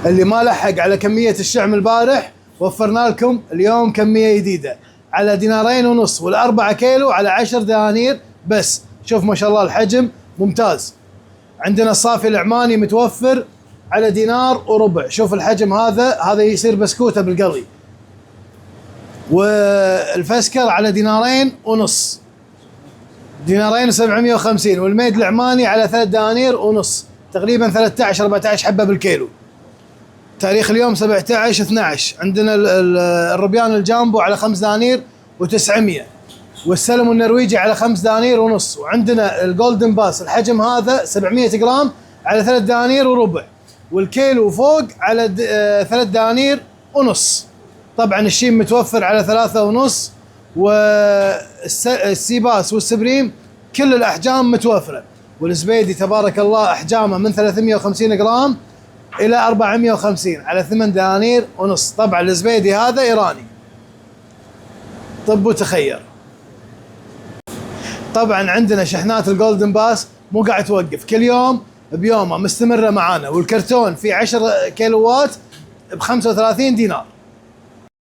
اللي ما لحق على كمية الشحم البارح وفرنا لكم اليوم كمية جديدة على 2.5 دينار، والأربعة كيلو على 10 دنانير بس. شوف ما شاء الله الحجم ممتاز. عندنا الصافي العماني متوفر على 1.25 دينار. شوف الحجم هذا يصير بسكوتة بالقلي. والفسكر على 2.5 دينار، 2.750. والميد العماني على 3.5 دنانير، تقريبا 13-14 حبة بالكيلو. تاريخ اليوم 17/12. عندنا الروبيان الجامبو على 5 دنانير و900، والسلم النرويجي على 5 دنانير ونص. وعندنا الجولدن باس الحجم هذا 700 جرام على 3 دنانير وربع، والكيلو فوق على 3 دنانير ونص. طبعا الشيم متوفر على 3.5، والسيباس والسبريم كل الأحجام متوفرة. والزبيدي تبارك الله أحجامه من 350 جرام إلى 450 على 8 دنانير ونص. طبعا الزبيدي هذا إيراني. طب وتخير. طبعا عندنا شحنات الجولدن باس مو قاعد توقف، كل يوم بيومه مستمرة معانا. والكرتون فيه 10 كيلوات ب 35 دينار.